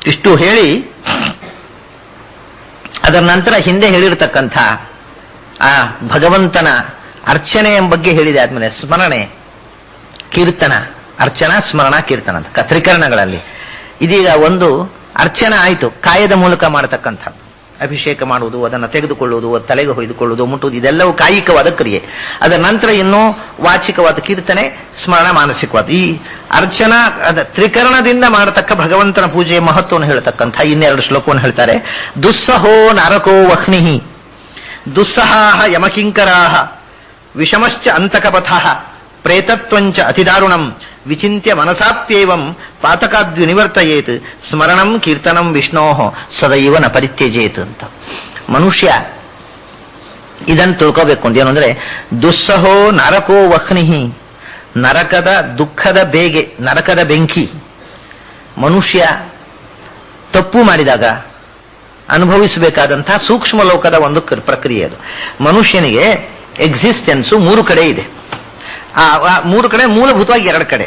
ಇಷ್ಟು ಹೇಳಿ ಅದರ ನಂತರ ಹಿಂದೆ ಹೇಳಿರತಕ್ಕಂಥ ಆ ಭಗವಂತನ ಅರ್ಚನೆಯ ಬಗ್ಗೆ ಹೇಳಿದೆ. ಆದ್ಮೇಲೆ ಸ್ಮರಣೆ, ಕೀರ್ತನ, ಅರ್ಚನಾ, ಸ್ಮರಣ, ಕೀರ್ತನ ಅಂತ ತ್ರಿಕರಣಗಳಲ್ಲಿ ಇದೀಗ ಒಂದು ಅರ್ಚನ ಆಯಿತು, ಕಾಯದ ಮೂಲಕ ಮಾಡತಕ್ಕಂಥದ್ದು. ಅಭಿಷೇಕ ಮಾಡುವುದು, ಅದನ್ನು ತೆಗೆದುಕೊಳ್ಳುವುದು, ತಲೆಗೆ ಹೊಯ್ದುಕೊಳ್ಳುವುದು, ಮುಟ್ಟುವುದು, ಇದೆಲ್ಲವೂ ಕಾಯಿಕವಾದ ಕ್ರಿಯೆ. ಅದರ ನಂತರ ಇನ್ನೂ ವಾಚಿಕವಾದ ಕೀರ್ತನೆ, ಸ್ಮರಣ, ಮಾನಸಿಕವಾದ ಈ ಅರ್ಚನಾ ತ್ರಿಕರಣದಿಂದ ಮಾಡತಕ್ಕ ಭಗವಂತನ ಪೂಜೆಯ ಮಹತ್ವವನ್ನು ಹೇಳ್ತಕ್ಕಂಥ ಇನ್ನೆರಡು ಶ್ಲೋಕವನ್ನು ಹೇಳ್ತಾರೆ. ದುಸ್ಸಹೋ ನರಕೋ ವಹ್ನಿ ದುಸ್ಸಹಾಹ ಯಮಕಿಂಕರಾಹ ವಿಷಮಶ್ಚ ಅಂತಕಪಥಃ ಪ್ರೇತತ್ವಂಚ ಅತಿದಾರುಣಂ ವಿಚಿಂತ್ಯ ಮನಸಾಪ್ಯೇವಂ ಪಾತಕಾದ್ವಿನಿವರ್ತಯೇತ್ ಸ್ಮರಣಂ ಕೀರ್ತನಂ ವಿಷ್ಣೋಃ ಸದೈವ ನ ಪರಿತ್ಯಜೇತ್ ಅಂತ. ಮನುಷ್ಯ ಇದನ್ನು ತಿಳ್ಕೋಬೇಕು ಅಂತ ಏನು ಅಂದ್ರೆ, ದುಸ್ಸಹೋ ನರಕೋ ವಹ್ನಿ, ನರಕದ ದುಃಖದ ಬೇಗೆ, ನರಕದ ಬೆಂಕಿ. ಮನುಷ್ಯ ತಪ್ಪು ಮಾಡಿದಾಗ ಅನುಭವಿಸಬೇಕಾದಂತಹ ಸೂಕ್ಷ್ಮ ಲೋಕದ ಒಂದು ಪ್ರಕ್ರಿಯೆ ಅದು. ಮನುಷ್ಯನಿಗೆ ಎಕ್ಸಿಸ್ಟೆನ್ಸು ಮೂರು ಕಡೆ ಇದೆ. ಆ ಮೂರು ಕಡೆ ಮೂಲಭೂತವಾಗಿ ಎರಡು ಕಡೆ.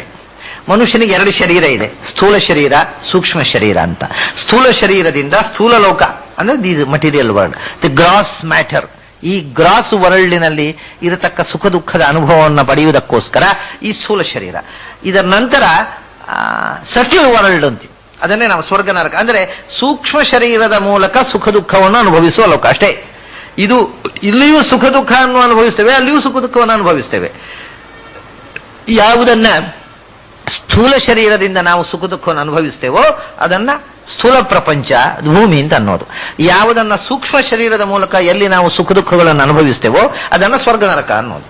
ಮನುಷ್ಯನಿಗೆ ಎರಡು ಶರೀರ ಇದೆ, ಸ್ಥೂಲ ಶರೀರ, ಸೂಕ್ಷ್ಮ ಶರೀರ ಅಂತ. ಸ್ಥೂಲ ಶರೀರದಿಂದ ಸ್ಥೂಲ ಲೋಕ ಅಂದ್ರೆ the material world, the gross matter, ಈ ಗ್ರಾಸ್ ವರ್ಲ್ಡಿನಲ್ಲಿ ಇರತಕ್ಕ ಸುಖ ದುಃಖದ ಅನುಭವವನ್ನು ಪಡೆಯುವುದಕ್ಕೋಸ್ಕರ ಈ ಸ್ಥೂಲ ಶರೀರ. ಇದರ ನಂತರ ಸಟಿಲ್ ವರ್ಲ್ಡ್ ಅಂತ, ಅದನ್ನೇ ನಾವು ಸ್ವರ್ಗ ನರಕ ಅಂದ್ರೆ ಸೂಕ್ಷ್ಮ ಶರೀರದ ಮೂಲಕ ಸುಖ ದುಃಖವನ್ನು ಅನುಭವಿಸುವ ಲೋಕ ಅಷ್ಟೇ. ಇದು ಇಲ್ಲಿಯೂ ಸುಖ ದುಃಖವನ್ನು ಅನುಭವಿಸ್ತೇವೆ, ಅಲ್ಲಿಯೂ ಸುಖ ದುಃಖವನ್ನು ಅನುಭವಿಸ್ತೇವೆ. ಯಾವುದನ್ನ ಸ್ಥೂಲ ಶರೀರದಿಂದ ನಾವು ಸುಖ ದುಃಖವನ್ನು ಅನುಭವಿಸ್ತೇವೋ ಅದನ್ನ ಸ್ಥೂಲ ಪ್ರಪಂಚ, ಭೂಮಿ ಅಂತ ಅನ್ನೋದು. ಯಾವುದನ್ನ ಸೂಕ್ಷ್ಮ ಶರೀರದ ಮೂಲಕ ಎಲ್ಲಿ ನಾವು ಸುಖ ದುಃಖಗಳನ್ನು ಅನುಭವಿಸ್ತೇವೋ ಅದನ್ನ ಸ್ವರ್ಗ ನರಕ ಅನ್ನೋದು.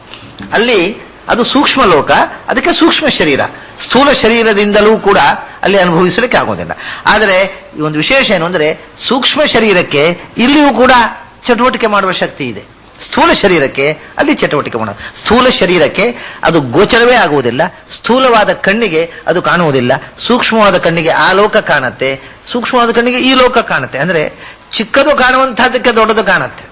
ಅಲ್ಲಿ ಅದು ಸೂಕ್ಷ್ಮ ಲೋಕ, ಅದಕ್ಕೆ ಸೂಕ್ಷ್ಮ ಶರೀರ. ಸ್ಥೂಲ ಶರೀರದಿಂದಲೂ ಕೂಡ ಅಲ್ಲಿ ಅನುಭವಿಸಲಿಕ್ಕೆ ಆಗೋದಿಲ್ಲ. ಆದರೆ ಈ ಒಂದು ವಿಶೇಷ ಏನು ಅಂದ್ರೆ, ಸೂಕ್ಷ್ಮ ಶರೀರಕ್ಕೆ ಇಲ್ಲಿಯೂ ಕೂಡ ಚಟುವಟಿಕೆ ಮಾಡುವ ಶಕ್ತಿ ಇದೆ, ಸ್ಥೂಲ ಶರೀರಕ್ಕೆ ಅಲ್ಲಿ ಚಟುವಟಿಕೆ ಮಾಡೋದು. ಸ್ಥೂಲ ಶರೀರಕ್ಕೆ ಅದು ಗೋಚರವೇ ಆಗುವುದಿಲ್ಲ, ಸ್ಥೂಲವಾದ ಕಣ್ಣಿಗೆ ಅದು ಕಾಣುವುದಿಲ್ಲ. ಸೂಕ್ಷ್ಮವಾದ ಕಣ್ಣಿಗೆ ಆ ಲೋಕ ಕಾಣುತ್ತೆ, ಸೂಕ್ಷ್ಮವಾದ ಕಣ್ಣಿಗೆ ಈ ಲೋಕ ಕಾಣುತ್ತೆ. ಅಂದ್ರೆ ಚಿಕ್ಕದು ಕಾಣುವಂತಹದಕ್ಕೆ ದೊಡ್ಡದು ಕಾಣುತ್ತೆ,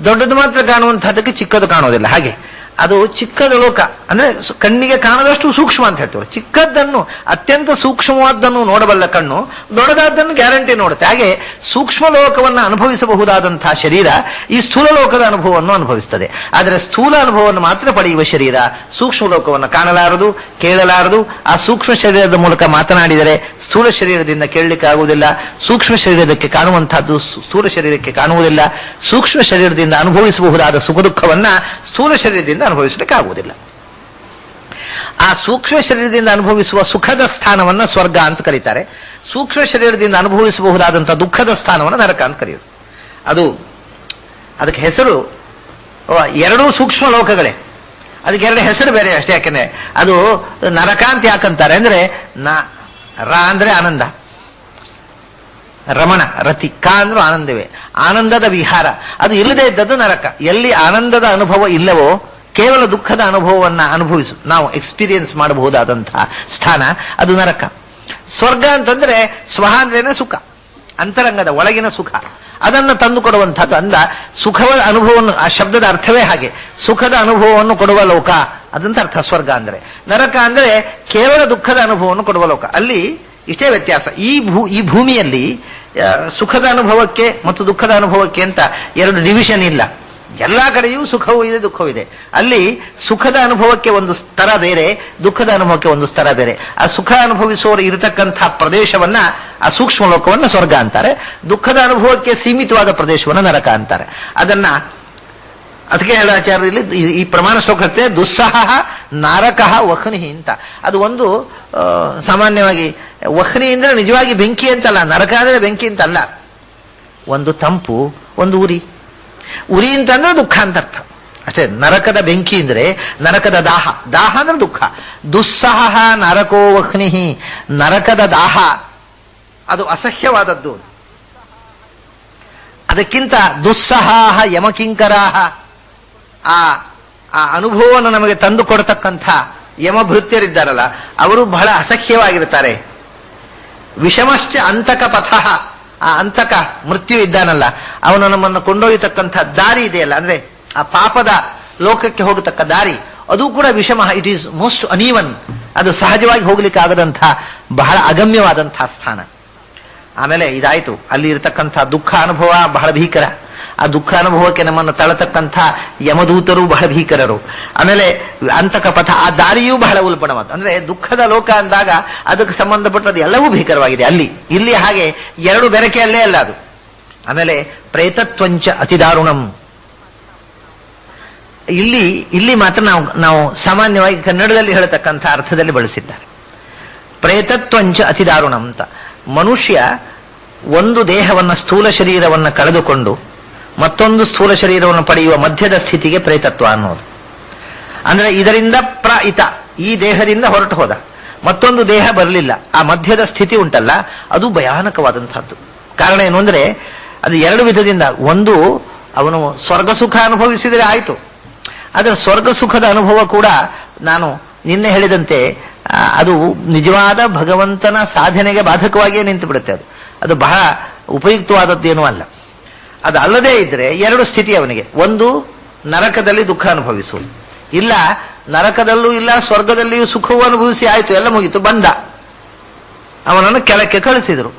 ದೊಡ್ಡದು ಮಾತ್ರ ಕಾಣುವಂತಹದಕ್ಕೆ ಚಿಕ್ಕದು ಕಾಣುವುದಿಲ್ಲ. ಹಾಗೆ ಅದು ಚಿಕ್ಕದ ಲೋಕ ಅಂದ್ರೆ ಕಣ್ಣಿಗೆ ಕಾಣದಷ್ಟು ಸೂಕ್ಷ್ಮ ಅಂತ ಹೇಳ್ತೀವಿ. ಚಿಕ್ಕದ್ದನ್ನು, ಅತ್ಯಂತ ಸೂಕ್ಷ್ಮವಾದ್ದನ್ನು ನೋಡಬಲ್ಲ ಕಣ್ಣು ದೊಡ್ಡದಾದ್ದನ್ನು ಗ್ಯಾರಂಟಿ ನೋಡುತ್ತೆ. ಹಾಗೆ ಸೂಕ್ಷ್ಮ ಲೋಕವನ್ನು ಅನುಭವಿಸಬಹುದಾದಂತಹ ಶರೀರ ಈ ಸ್ಥೂಲ ಲೋಕದ ಅನುಭವವನ್ನು ಅನುಭವಿಸ್ತದೆ. ಆದರೆ ಸ್ಥೂಲ ಅನುಭವವನ್ನು ಮಾತ್ರ ಪಡೆಯುವ ಶರೀರ ಸೂಕ್ಷ್ಮ ಲೋಕವನ್ನು ಕಾಣಲಾರದು, ಕೇಳಲಾರದು. ಆ ಸೂಕ್ಷ್ಮ ಶರೀರದ ಮೂಲಕ ಮಾತನಾಡಿದರೆ ಸ್ಥೂಲ ಶರೀರದಿಂದ ಕೇಳಲಿಕ್ಕೆ ಆಗುವುದಿಲ್ಲ. ಸೂಕ್ಷ್ಮ ಶರೀರಕ್ಕೆ ಕಾಣುವಂತಹದ್ದು ಸ್ಥೂಲ ಶರೀರಕ್ಕೆ ಕಾಣುವುದಿಲ್ಲ. ಸೂಕ್ಷ್ಮ ಶರೀರದಿಂದ ಅನುಭವಿಸಬಹುದಾದ ಸುಖ ದುಃಖವನ್ನ ಸ್ಥೂಲ ಶರೀರದಿಂದ ಅನುಭವಿಸಲಿಕ್ಕೆ ಆಗುವುದಿಲ್ಲ. ಆ ಸೂಕ್ಷ್ಮ ಶರೀರದಿಂದ ಅನುಭವಿಸುವ ಸುಖದ ಸ್ಥಾನವನ್ನ ಸ್ವರ್ಗ ಅಂತ ಕರೀತಾರೆ. ಸೂಕ್ಷ್ಮ ಶರೀರದಿಂದ ಅನುಭವಿಸಬಹುದಾದಂತಹ ದುಃಖದ ಸ್ಥಾನವನ್ನು ನರಕ ಅಂತ ಕರೆಯುವುದು. ಅದಕ್ಕೆ ಹೆಸರು ಎರಡೂ ಸೂಕ್ಷ್ಮ ಲೋಕಗಳೇ, ಅದಕ್ಕೆ ಎರಡು ಹೆಸರು ಬೇರೆ ಅಷ್ಟೇ. ಯಾಕೆಂದ್ರೆ ಅದು ನರಕ ಅಂತ ಯಾಕಂತಾರೆ ಅಂದ್ರೆ, ರ ಅಂದ್ರೆ ಆನಂದ, ರಮಣ, ರತಿ, ಕ ಅಂದ್ರೂ ಆನಂದವೇ, ಆನಂದದ ವಿಹಾರ. ಅದು ಇಲ್ಲದೆ ಇದ್ದದ್ದು ನರಕ. ಎಲ್ಲಿ ಆನಂದದ ಅನುಭವ ಇಲ್ಲವೋ ಕೇವಲ ದುಃಖದ ಅನುಭವವನ್ನ ನಾವು ಎಕ್ಸ್ಪೀರಿಯನ್ಸ್ ಮಾಡಬಹುದಾದಂತಹ ಸ್ಥಾನ ಅದು ನರಕ. ಸ್ವರ್ಗ ಅಂತಂದ್ರೆ ಸ್ವಹ ಅಂದ್ರೇನೆ ಸುಖ, ಅಂತರಂಗದ ಒಳಗಿನ ಸುಖ, ಅದನ್ನು ತಂದು ಕೊಡುವಂಥದ್ದು. ಅಂದ ಸುಖದ ಅನುಭವವನ್ನು, ಆ ಶಬ್ದದ ಅರ್ಥವೇ ಹಾಗೆ, ಸುಖದ ಅನುಭವವನ್ನು ಕೊಡುವ ಲೋಕ ಅದಂತ ಅರ್ಥ ಸ್ವರ್ಗ ಅಂದ್ರೆ. ನರಕ ಅಂದ್ರೆ ಕೇವಲ ದುಃಖದ ಅನುಭವವನ್ನು ಕೊಡುವ ಲೋಕ. ಅಲ್ಲಿ ಇಷ್ಟೇ ವ್ಯತ್ಯಾಸ. ಈ ಭೂಮಿಯಲ್ಲಿ ಸುಖದ ಅನುಭವಕ್ಕೆ ಮತ್ತು ದುಃಖದ ಅನುಭವಕ್ಕೆ ಅಂತ ಎರಡು ಡಿವಿಷನ್ ಇಲ್ಲ. ಎಲ್ಲಾ ಕಡೆಯೂ ಸುಖವೂ ಇದೆ, ದುಃಖವೂ ಇದೆ. ಅಲ್ಲಿ ಸುಖದ ಅನುಭವಕ್ಕೆ ಒಂದು ಸ್ತರ ಬೇರೆ, ದುಃಖದ ಅನುಭವಕ್ಕೆ ಒಂದು ಸ್ತರ ಬೇರೆ. ಆ ಸುಖ ಅನುಭವಿಸುವವರು ಇರತಕ್ಕಂಥ ಪ್ರದೇಶವನ್ನ, ಆ ಸೂಕ್ಷ್ಮ ಲೋಕವನ್ನ ಸ್ವರ್ಗ ಅಂತಾರೆ. ದುಃಖದ ಅನುಭವಕ್ಕೆ ಸೀಮಿತವಾದ ಪ್ರದೇಶವನ್ನ ನರಕ ಅಂತಾರೆ. ಅದಕ್ಕೆ ಹೇಳಾಚಾರ್ಯರಲ್ಲಿ ಈ ಪ್ರಮಾಣ ಶ್ಲೋಕತೆ ದುಸ್ಸಹ ನಾರಕಃ ವಹ್ನಿ ಅಂತ. ಅದು ಒಂದು ಸಾಮಾನ್ಯವಾಗಿ ವಹ್ನಿ ಅಂದ್ರೆ ನಿಜವಾಗಿ ಬೆಂಕಿ ಅಂತಲ್ಲ, ನರಕ ಅಂದ್ರೆ ಬೆಂಕಿ ಅಂತಲ್ಲ. ಒಂದು ತಂಪು, ಒಂದು ಉರಿ. ಉರಿ ಅಂತಂದ್ರೆ ದುಃಖ ಅಂತ ಅರ್ಥ ಅಷ್ಟೇ. ನರಕದ ಬೆಂಕಿ ಅಂದ್ರೆ ನರಕದ ದಾಹ, ದಾಹ ಅಂದ್ರೆ ದುಃಖ. ದುಸ್ಸಹ ನರಕೋ ವಹ್ನಿ, ನರಕದ ದಾಹ ಅದು ಅಸಹ್ಯವಾದದ್ದು. ಅದಕ್ಕಿಂತ ದುಸ್ಸಹ ಯಮಕಿಂಕರಾಹ, ಆ ಅನುಭವವನ್ನು ನಮಗೆ ತಂದು ಕೊಡತಕ್ಕಂಥ ಯಮಭೃತ್ಯರಿದ್ದಾರಲ್ಲ ಅವರು ಬಹಳ ಅಸಹ್ಯವಾಗಿರ್ತಾರೆ. ವಿಷಮಶ್ಚ ಅಂತಕ ಪಥಃ, ಆ ಅಂತಕ ಮೃತ್ಯು ಇದ್ದಾನಲ್ಲ ಅವನು ನಮ್ಮನ್ನು ಕೊಂಡೊಯ್ಯತಕ್ಕಂಥ ದಾರಿ ಇದೆಯಲ್ಲ, ಅಂದ್ರೆ ಆ ಪಾಪದ ಲೋಕಕ್ಕೆ ಹೋಗತಕ್ಕ ದಾರಿ, ಅದು ಕೂಡ ವಿಷಮ. It is most uneven. ಅದು ಸಹಜವಾಗಿ ಹೋಗ್ಲಿಕ್ಕೆ ಆಗದಂತಹ ಬಹಳ ಅಗಮ್ಯವಾದಂತಹ ಸ್ಥಾನ. ಆಮೇಲೆ ಇದಾಯ್ತು, ಅಲ್ಲಿ ಇರತಕ್ಕಂಥ ದುಃಖ ಅನುಭವ ಬಹಳ ಭೀಕರ. ಆ ದುಃಖ ಅನುಭವಕ್ಕೆ ನಮ್ಮನ್ನು ತಳತಕ್ಕಂಥ ಯಮದೂತರು ಬಹಳ ಭೀಕರರು. ಆಮೇಲೆ ಅಂತಕ ಪಥ, ಆ ದಾರಿಯೂ ಬಹಳ ಉಲ್ಪಣವಾದ. ಅಂದ್ರೆ ದುಃಖದ ಲೋಕ ಅಂದಾಗ ಅದಕ್ಕೆ ಸಂಬಂಧಪಟ್ಟದ್ದು ಎಲ್ಲವೂ ಭೀಕರವಾಗಿದೆ. ಇಲ್ಲಿ ಹಾಗೆ ಎರಡು ಬೆರಕೆ ಅಲ್ಲೇ ಅಲ್ಲ ಅದು. ಆಮೇಲೆ ಪ್ರೇತತ್ವಂಚ ಅತಿದಾರುಣಂ. ಇಲ್ಲಿ ಮಾತ್ರ ನಾವು ಸಾಮಾನ್ಯವಾಗಿ ಕನ್ನಡದಲ್ಲಿ ಹೇಳತಕ್ಕಂಥ ಅರ್ಥದಲ್ಲಿ ಬಳಸಿದ್ದಾರೆ. ಪ್ರೇತತ್ವಂಚ ಅತಿದಾರುಣಂ ಅಂತ. ಮನುಷ್ಯ ಒಂದು ದೇಹವನ್ನ, ಸ್ಥೂಲ ಶರೀರವನ್ನು ಕಳೆದುಕೊಂಡು ಮತ್ತೊಂದು ಸ್ಥೂಲ ಶರೀರವನ್ನು ಪಡೆಯುವ ಮಧ್ಯದ ಸ್ಥಿತಿಗೆ ಪ್ರೇತತ್ವ ಅನ್ನೋದು. ಅಂದ್ರೆ ಇದರಿಂದ ಪ್ರಾಯಿತ, ಈ ದೇಹದಿಂದ ಹೊರಟು ಹೋದ, ಮತ್ತೊಂದು ದೇಹ ಬರಲಿಲ್ಲ, ಆ ಮಧ್ಯದ ಸ್ಥಿತಿ ಉಂಟಲ್ಲ, ಅದು ಭಯಾನಕವಾದಂತಹದ್ದು. ಕಾರಣ ಏನು ಅಂದ್ರೆ ಅದು ಎರಡು ವಿಧದಿಂದ. ಒಂದು, ಅವನು ಸ್ವರ್ಗ ಸುಖ ಅನುಭವಿಸಿದರೆ ಆಯಿತು, ಅದರ ಸ್ವರ್ಗ ಸುಖದ ಅನುಭವ ಕೂಡ ನಾನು ನಿನ್ನೆ ಹೇಳಿದಂತೆ ಅದು ನಿಜವಾದ ಭಗವಂತನ ಸಾಧನೆಗೆ ಬಾಧಕವಾಗಿಯೇ ನಿಂತು ಬಿಡುತ್ತೆ. ಅದು ಬಹಳ ಉಪಯುಕ್ತವಾದದ್ದೇನೂ ಅಲ್ಲ. ಅದು ಅಲ್ಲದೇ ಇದ್ರೆ ಎರಡು ಸ್ಥಿತಿ ಅವನಿಗೆ. ಒಂದು, ನರಕದಲ್ಲಿ ದುಃಖ ಅನುಭವಿಸುವುದು, ಇಲ್ಲ ನರಕದಲ್ಲೂ ಇಲ್ಲ ಸ್ವರ್ಗದಲ್ಲಿಯೂ ಸುಖವೂ ಅನುಭವಿಸಿ ಆಯ್ತು, ಎಲ್ಲ ಮುಗಿತು, ಬಂದ. ಅವನನ್ನು ಕೆಳಕ್ಕೆ ಕಳಿಸಿದ್ರು.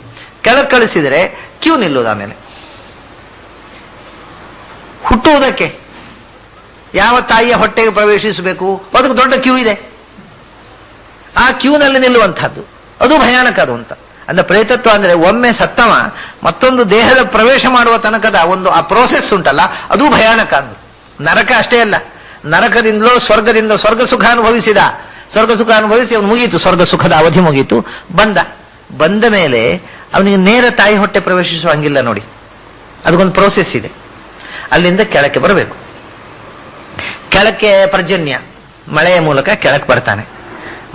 ಕೆಳಕ್ಕೆ ಕಳಿಸಿದರೆ ಕ್ಯೂ ನಿಲ್ಲುವುದು. ಆಮೇಲೆ ಹುಟ್ಟುವುದಕ್ಕೆ ಯಾವ ತಾಯಿಯ ಹೊಟ್ಟೆಗೆ ಪ್ರವೇಶಿಸಬೇಕು, ಅದಕ್ಕೆ ದೊಡ್ಡ ಕ್ಯೂ ಇದೆ. ಆ ಕ್ಯೂನಲ್ಲಿ ನಿಲ್ಲುವಂತಹದ್ದು ಅದು ಭಯಾನಕ. ಅದು ಅಂತ ಅಂದ್ರೆ ಪ್ರೇತತ್ವ ಅಂದ್ರೆ ಒಮ್ಮೆ ಸತ್ತವ ಮತ್ತೊಂದು ದೇಹದ ಪ್ರವೇಶ ಮಾಡುವ ತನಕದ ಒಂದು ಆ ಪ್ರೋಸೆಸ್ ಉಂಟಲ್ಲ, ಅದು ಭಯಾನಕ. ಅದು ನರಕ ಅಷ್ಟೇ ಅಲ್ಲ, ನರಕದಿಂದಲೋ ಸ್ವರ್ಗದಿಂದ ಸ್ವರ್ಗ ಸುಖ ಅನುಭವಿಸಿದ, ಸ್ವರ್ಗ ಸುಖ ಅನುಭವಿಸಿ ಅವನು ಮುಗೀತು, ಸ್ವರ್ಗ ಸುಖದ ಅವಧಿ ಮುಗೀತು, ಬಂದ ಮೇಲೆ ಅವನಿಗೆ ನೇರ ತಾಯಿ ಹೊಟ್ಟೆ ಪ್ರವೇಶಿಸುವ ಹಂಗಿಲ್ಲ ನೋಡಿ. ಅದಕ್ಕೊಂದು ಪ್ರೋಸೆಸ್ ಇದೆ. ಅಲ್ಲಿಂದ ಕೆಳಕ್ಕೆ ಬರಬೇಕು. ಕೆಳಕ್ಕೆ ಪರ್ಜನ್ಯ, ಮಳೆಯ ಮೂಲಕ ಕೆಳಕ್ಕೆ ಬರ್ತಾನೆ.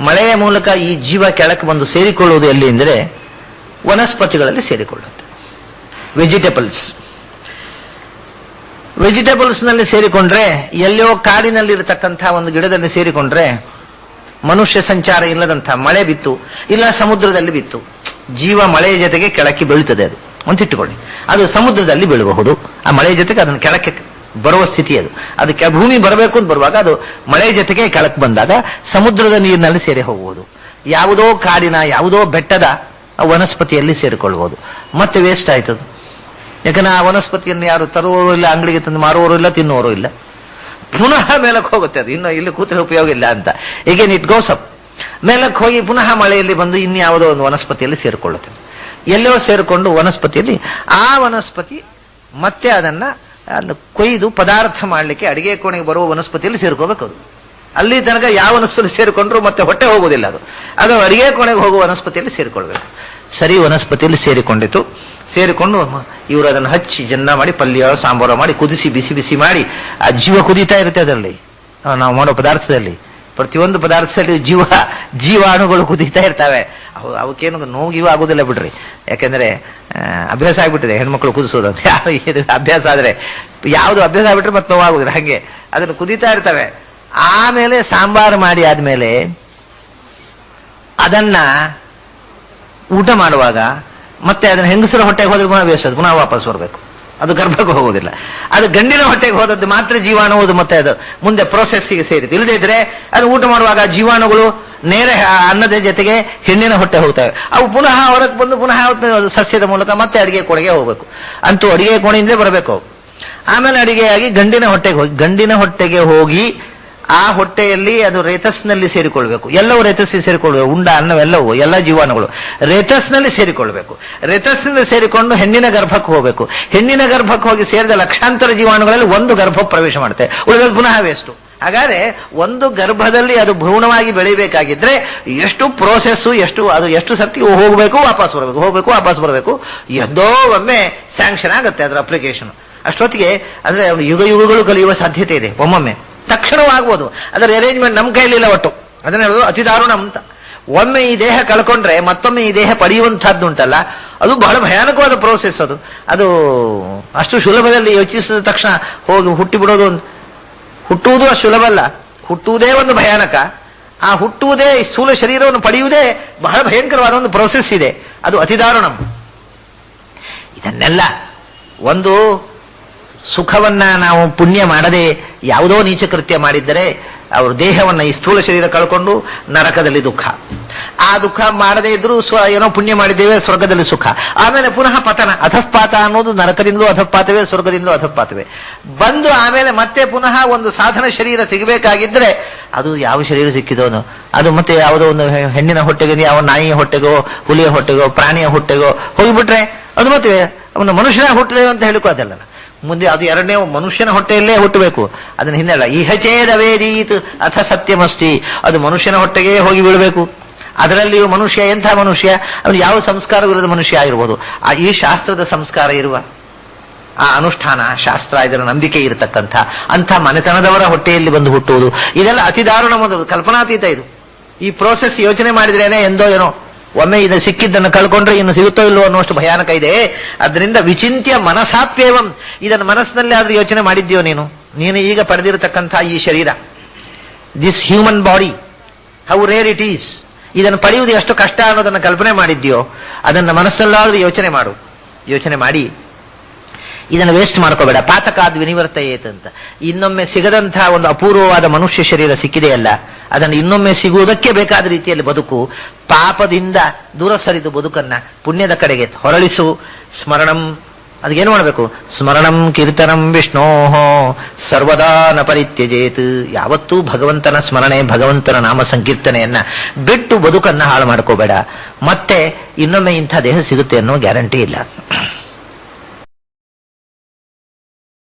ಮಳೆಯ ಮೂಲಕ ಈ ಜೀವ ಕೆಳಕ್ಕೆ ಬಂದು ಸೇರಿಕೊಳ್ಳುವುದು ಎಲ್ಲಿ ಅಂದರೆ ವನಸ್ಪತಿಗಳಲ್ಲಿ ಸೇರಿಕೊಳ್ಳುತ್ತೆ. ವೆಜಿಟೇಬಲ್ಸ್ನಲ್ಲಿ ಸೇರಿಕೊಂಡ್ರೆ, ಎಲ್ಲೋ ಕಾಡಿನಲ್ಲಿರತಕ್ಕಂಥ ಒಂದು ಗಿಡದಲ್ಲಿ ಸೇರಿಕೊಂಡ್ರೆ, ಮನುಷ್ಯ ಸಂಚಾರ ಇಲ್ಲದಂಥ ಮಳೆ ಬಿತ್ತು, ಇಲ್ಲ ಸಮುದ್ರದಲ್ಲಿ ಬಿತ್ತು, ಜೀವ ಮಳೆಯ ಜೊತೆಗೆ ಕೆಳಕ್ಕೆ ಬೀಳ್ತದೆ. ಅದು ಅಂತಿಟ್ಟುಕೊಳ್ಳಿ, ಅದು ಸಮುದ್ರದಲ್ಲಿ ಬೀಳಬಹುದು. ಆ ಮಳೆಯ ಜೊತೆಗೆ ಅದನ್ನು ಕೆಳಕ್ಕೆ ಬರುವ ಸ್ಥಿತಿ ಅದು. ಅದಕ್ಕೆ ಭೂಮಿ ಬರಬೇಕು ಅಂತ ಬರುವಾಗ ಅದು ಮಳೆಯ ಜೊತೆಗೆ ಕೆಳಕ್ಕೆ ಬಂದಾಗ ಸಮುದ್ರದ ನೀರಿನಲ್ಲಿ ಸೇರಿ ಹೋಗುವುದು. ಯಾವುದೋ ಕಾಡಿನ, ಯಾವುದೋ ಬೆಟ್ಟದ ವನಸ್ಪತಿಯಲ್ಲಿ ಸೇರಿಕೊಳ್ಳಬಹುದು. ಮತ್ತೆ ವೇಸ್ಟ್ ಆಯ್ತದು. ಯಾಕಂದ್ರೆ ಆ ವನಸ್ಪತಿಯನ್ನು ಯಾರು ತರುವವರು ಇಲ್ಲ, ಅಂಗಡಿಗೆ ತಂದು ಮಾರುವವರು ಇಲ್ಲ, ತಿನ್ನುವವರು ಇಲ್ಲ. ಪುನಃ ಮೇಲಕ್ಕೆ ಹೋಗುತ್ತೆ ಅದು. ಇನ್ನು ಇಲ್ಲಿ ಕೂತ್ರೆ ಉಪಯೋಗ ಇಲ್ಲ ಅಂತ ಈಗೇನು ಇಟ್ ಗೋಸ್ ಅಪ್. ಮೇಲಕ್ಕೆ ಹೋಗಿ ಪುನಃ ಮಳೆಯಲ್ಲಿ ಬಂದು ಇನ್ಯಾವುದೋ ಒಂದು ವನಸ್ಪತಿಯಲ್ಲಿ ಸೇರಿಕೊಳ್ಳುತ್ತೆ. ಎಲ್ಲೋ ಸೇರಿಕೊಂಡು ವನಸ್ಪತಿಯಲ್ಲಿ ಆ ವನಸ್ಪತಿ ಮತ್ತೆ ಅದನ್ನ ಕೊಯ್ದು ಪದಾರ್ಥ ಮಾಡಲಿಕ್ಕೆ ಅಡಿಗೆ ಕೋಣೆಗೆ ಬರುವ ವನಸ್ಪತಿಯಲ್ಲಿ ಸೇರ್ಕೋಬೇಕು. ಅದು ಅಲ್ಲಿ ತನಕ ಯಾವ ವನಸ್ಪತಿ ಸೇರಿಕೊಂಡ್ರು ಮತ್ತೆ ಹೊಟ್ಟೆ ಹೋಗುವುದಿಲ್ಲ. ಅದು ಅಡಿಗೆ ಕೋಣೆಗೆ ಹೋಗುವ ವನಸ್ಪತಿಯಲ್ಲಿ ಸೇರಿಕೊಳ್ಬೇಕು. ಸರಿ, ವನಸ್ಪತಿಯಲ್ಲಿ ಸೇರಿಕೊಂಡು ಇವರು ಅದನ್ನು ಹಚ್ಚಿ ಜನ್ನ ಮಾಡಿ ಪಲ್ಯ ಸಾಂಬಾರು ಮಾಡಿ ಕುದಿಸಿ ಬಿಸಿ ಮಾಡಿ ಆ ಜೀವ ಕುದೀತಾ ಇರುತ್ತೆ. ಅದರಲ್ಲಿ ನಾವು ಮಾಡೋ ಪದಾರ್ಥದಲ್ಲಿ, ಪ್ರತಿಯೊಂದು ಪದಾರ್ಥದಲ್ಲಿ ಜೀವಾಣುಗಳು ಕುದೀತಾ ಇರ್ತವೆ. ಅವಕ್ಕೇನು ನೋವು ಆಗುದಿಲ್ಲ ಬಿಡ್ರಿ. ಯಾಕೆಂದ್ರೆ ಅಭ್ಯಾಸ ಆಗ್ಬಿಟ್ಟಿದೆ ಹೆಣ್ಮಕ್ಳು ಕುದಿಸೋದು. ಅಭ್ಯಾಸ ಆದ್ರೆ ಯಾವುದು ಅಭ್ಯಾಸ ಆಗ್ಬಿಟ್ರೆ ಮತ್ತೆ ನೋವಾಗುದಿಲ್ಲ. ಹಾಗೆ ಅದನ್ನು ಕುದೀತಾ ಇರ್ತವೆ. ಆಮೇಲೆ ಸಾಂಬಾರು ಮಾಡಿ ಆದ್ಮೇಲೆ ಅದನ್ನ ಊಟ ಮಾಡುವಾಗ ಮತ್ತೆ ಅದನ್ನ ಹೆಂಗಸರ ಹೊಟ್ಟೆಗೆ ಹೋದ್ರೆ ಪುನಃ ವೇಸ್ಟ್, ಪುನಃ ವಾಪಸ್ ಬರಬೇಕು. ಅದು ಗರ್ಭಕ್ಕೆ ಹೋಗುವುದಿಲ್ಲ. ಅದು ಗಂಡಿನ ಹೊಟ್ಟೆಗೆ ಹೋದದ್ದು ಮಾತ್ರ ಜೀವಾಣುವುದು ಮತ್ತೆ ಅದು ಮುಂದೆ ಪ್ರೊಸೆಸ್ಸಿಗೆ ಸೇರಿತು. ಇಲ್ಲದೇ ಇದ್ರೆ ಅದು ಊಟ ಮಾಡುವಾಗ ಜೀವಾಣುಗಳು ನೇರ ಅನ್ನದ ಜೊತೆಗೆ ಹೆಣ್ಣಿನ ಹೊಟ್ಟೆ ಹೋಗ್ತವೆ. ಅವು ಪುನಃ ಹೊರಗೆ ಬಂದು ಪುನಃ ಸಸ್ಯದ ಮೂಲಕ ಮತ್ತೆ ಅಡಿಗೆ ಕೋಣೆಗೆ ಹೋಗ್ಬೇಕು. ಅಂತೂ ಅಡಿಗೆ ಕೋಣೆಯಿಂದಲೇ ಬರಬೇಕು. ಆಮೇಲೆ ಅಡಿಗೆಯಾಗಿ ಗಂಡಿನ ಹೊಟ್ಟೆಗೆ ಹೋಗಿ ಆ ಹೊಟ್ಟೆಯಲ್ಲಿ ಅದು ರೇತಸ್ನಲ್ಲಿ ಸೇರಿಕೊಳ್ಬೇಕು. ಎಲ್ಲವೂ ರೇತಸ್ಸಿಗೆ ಸೇರಿಕೊಳ್ಬೇಕು. ಉಂಡ ಅನ್ನವೆಲ್ಲವೂ ಎಲ್ಲ ಜೀವಾಣುಗಳು ರೇತಸ್ನಲ್ಲಿ ಸೇರಿಕೊಳ್ಬೇಕು. ರೇತಸ್ನಲ್ಲಿ ಸೇರಿಕೊಂಡು ಹೆಣ್ಣಿನ ಗರ್ಭಕ್ಕೆ ಹೋಗಬೇಕು. ಹೆಣ್ಣಿನ ಗರ್ಭಕ್ಕೆ ಹೋಗಿ ಸೇರಿದ ಲಕ್ಷಾಂತರ ಜೀವಾಣುಗಳಲ್ಲಿ ಒಂದು ಗರ್ಭ ಪ್ರವೇಶ ಮಾಡುತ್ತೆ, ಉಳಿದಲ್ಲಿ ಪುನಃ ವೇಸ್ಟು. ಹಾಗಾದ್ರೆ ಒಂದು ಗರ್ಭದಲ್ಲಿ ಅದು ಭ್ರೂಣವಾಗಿ ಬೆಳಿಬೇಕಾಗಿದ್ರೆ ಎಷ್ಟು ಪ್ರೋಸೆಸ್ಸು, ಎಷ್ಟು ಸರ್ತಿ ಹೋಗಬೇಕು ವಾಪಸ್ ಬರಬೇಕು. ಎದ್ದೋ ಒಮ್ಮೆ ಸ್ಯಾಂಕ್ಷನ್ ಆಗುತ್ತೆ ಅದರ ಅಪ್ಲಿಕೇಶನ್. ಅಷ್ಟೊತ್ತಿಗೆ ಅಂದ್ರೆ ಯುಗಗಳು ಕಲಿಯುವ ಸಾಧ್ಯತೆ ಇದೆ. ಒಮ್ಮೊಮ್ಮೆ ತಕ್ಷಣವಾಗ್ಬೋದು. ಅದರ ಅರೇಂಜ್ಮೆಂಟ್ ನಮ್ಮ ಕೈಲಿಲ್ಲ ಒಟ್ಟು. ಅದನ್ನ ಹೇಳೋದು ಅತಿ ದಾರುಣ ಅಂತ. ಒಮ್ಮೆ ಈ ದೇಹ ಕಳ್ಕೊಂಡ್ರೆ ಮತ್ತೊಮ್ಮೆ ಈ ದೇಹ ಪಡೆಯುವಂತಹದ್ದು ಉಂಟಲ್ಲ, ಅದು ಬಹಳ ಭಯಾನಕವಾದ ಪ್ರೋಸೆಸ್. ಅದು ಅಷ್ಟು ಸುಲಭದಲ್ಲಿ ಯೋಚಿಸಿದ ತಕ್ಷಣ ಹೋಗಿ ಹುಟ್ಟುವುದು ಅಷ್ಟು ಸುಲಭ ಅಲ್ಲ. ಹುಟ್ಟುವುದೇ ಒಂದು ಭಯಾನಕ. ಆ ಹುಟ್ಟುವುದೇ, ಸ್ಥೂಲ ಶರೀರವನ್ನು ಪಡೆಯುವುದೇ ಬಹಳ ಭಯಂಕರವಾದ ಒಂದು ಪ್ರೋಸೆಸ್ ಇದೆ. ಅದು ಅತಿದಾರುಣಂ. ಇದನ್ನೆಲ್ಲ ಒಂದು ಸುಖವನ್ನ ನಾವು ಪುಣ್ಯ ಮಾಡದೆ ಯಾವುದೋ ನೀಚ ಕೃತ್ಯ ಮಾಡಿದ್ದರೆ ಅವರು ದೇಹವನ್ನ ಈ ಸ್ಥೂಲ ಶರೀರ ಕಳ್ಕೊಂಡು ನರಕದಲ್ಲಿ ದುಃಖ. ಆ ದುಃಖ ಮಾಡದೇ ಇದ್ರೂ ಏನೋ ಪುಣ್ಯ ಮಾಡಿದ್ದೇವೆ, ಸ್ವರ್ಗದಲ್ಲಿ ಸುಖ. ಆಮೇಲೆ ಪುನಃ ಪತನ, ಅಧಃಪಾತ ಅನ್ನೋದು ನರಕದಿಂದಲೂ ಅಧಃಪಾತವೇ, ಸ್ವರ್ಗದಿಂದಲೂ ಅಧಃಪಾತವೇ. ಬಂದು ಆಮೇಲೆ ಮತ್ತೆ ಪುನಃ ಒಂದು ಸಾಧನ ಶರೀರ ಸಿಗಬೇಕಾಗಿದ್ರೆ ಅದು ಯಾವ ಶರೀರ ಸಿಕ್ಕಿದೋನು, ಅದು ಮತ್ತೆ ಯಾವುದೋ ಒಂದು ಹೆಣ್ಣಿನ ಹೊಟ್ಟೆಗೆ, ಯಾವ ನಾಯಿಯ ಹೊಟ್ಟೆಗೋ, ಹುಲಿಯ ಹೊಟ್ಟೆಗೋ, ಪ್ರಾಣಿಯ ಹೊಟ್ಟೆಗೋ ಹೋಗಿಬಿಟ್ರೆ ಅದು ಮತ್ತೆ ಅವನು ಮನುಷ್ಯನ ಹುಟ್ಟಿದೇವೆ ಅಂತ ಹೇಳಿಕೋ ಅದಲ್ಲ. ಮುಂದೆ ಅದು ಎರಡನೇ ಮನುಷ್ಯನ ಹೊಟ್ಟೆಯಲ್ಲೇ ಹುಟ್ಟಬೇಕು. ಅದನ್ನ ಹಿಂದೆ ಇಹಚೇದವೇದೀತ್ ಅಥ ಸತ್ಯಮಸ್ತಿ, ಅದು ಮನುಷ್ಯನ ಹೊಟ್ಟೆಗೆ ಹೋಗಿ ಬೀಳಬೇಕು. ಅದರಲ್ಲಿಯೂ ಮನುಷ್ಯ ಎಂಥ ಮನುಷ್ಯ, ಅವನು ಯಾವ ಸಂಸ್ಕಾರವಿಲ್ಲದ ಮನುಷ್ಯ ಆಗಿರ್ಬೋದು. ಈ ಶಾಸ್ತ್ರದ ಸಂಸ್ಕಾರ ಇರುವ ಆ ಅನುಷ್ಠಾನ ಶಾಸ್ತ್ರ, ಇದರ ನಂಬಿಕೆ ಇರತಕ್ಕಂಥ ಅಂಥ ಮನೆತನದವರ ಹೊಟ್ಟೆಯಲ್ಲಿ ಬಂದು ಹುಟ್ಟುವುದು, ಇದೆಲ್ಲ ಅತಿ ದಾರುಣ ಮೊದಲು ಕಲ್ಪನಾತೀತ. ಇದು ಈ ಪ್ರೋಸೆಸ್ ಯೋಚನೆ ಮಾಡಿದ್ರೇನೆ ಎಂದೋ ಏನೋ ಒಮ್ಮೆ ಇದು ಸಿಕ್ಕಿದ್ದನ್ನು ಕಳ್ಕೊಂಡ್ರೆ ಇನ್ನು ಸಿಗುತ್ತೋ ಇಲ್ಲೋ ಅನ್ನುವಷ್ಟು ಭಯಾನಕ ಇದೆ. ಅದರಿಂದ ವಿಚಿಂತ್ಯ ಮನಸಾಪ್ಯೇವಂ, ಇದನ್ನು ಮನಸ್ಸಿನಲ್ಲಿ ಆದ್ರೂ ಯೋಚನೆ ಮಾಡಿದ್ಯೋ ನೀನು ಈಗ ಪಡೆದಿರತಕ್ಕಂಥ ಈ ಶರೀರ, this human body, how rare it is, ಇದನ್ನು ಪಡೆಯುವುದು ಎಷ್ಟು ಕಷ್ಟ ಅನ್ನೋದನ್ನು ಕಲ್ಪನೆ ಮಾಡಿದ್ಯೋ ಅದನ್ನು ಮನಸ್ಸಲ್ಲಾದ್ರೂ ಯೋಚನೆ ಮಾಡು. ಯೋಚನೆ ಮಾಡಿ ಇದನ್ನು ವೇಸ್ಟ್ ಮಾಡ್ಕೋಬೇಡ. ಪಾತಕಾದ್ ವಿನಿವರ್ತಯೇತ್ ಅಂತ. ಇನ್ನೊಮ್ಮೆ ಸಿಗದಂಥ ಒಂದು ಅಪೂರ್ವವಾದ ಮನುಷ್ಯ ಶರೀರ ಸಿಕ್ಕಿದೆಯಲ್ಲ, ಅದನ್ನು ಇನ್ನೊಮ್ಮೆ ಸಿಗುವುದಕ್ಕೆ ಬೇಕಾದ ರೀತಿಯಲ್ಲಿ ಬದುಕು. ಪಾಪದಿಂದ ದೂರ ಸರಿದು ಬದುಕನ್ನ ಪುಣ್ಯದ ಕಡೆಗೆ ಹೊರಳಿಸು. ಸ್ಮರಣಂ, ಅದಕ್ಕೇನು ಮಾಡಬೇಕು? ಸ್ಮರಣಂ ಕೀರ್ತನಂ ವಿಷ್ಣೋಹೋ ಸರ್ವದಾ ನ ಪರಿತ್ಯಜೇತ್. ಯಾವತ್ತೂ ಭಗವಂತನ ಸ್ಮರಣೆ, ಭಗವಂತನ ನಾಮ ಸಂಕೀರ್ತನೆಯನ್ನ ಬಿಟ್ಟು ಬದುಕನ್ನ ಹಾಳು ಮಾಡ್ಕೋಬೇಡ. ಮತ್ತೆ ಇನ್ನೊಮ್ಮೆ ಇಂಥ ದೇಹ ಸಿಗುತ್ತೆ ಅನ್ನೋ ಗ್ಯಾರಂಟಿ ಇಲ್ಲ.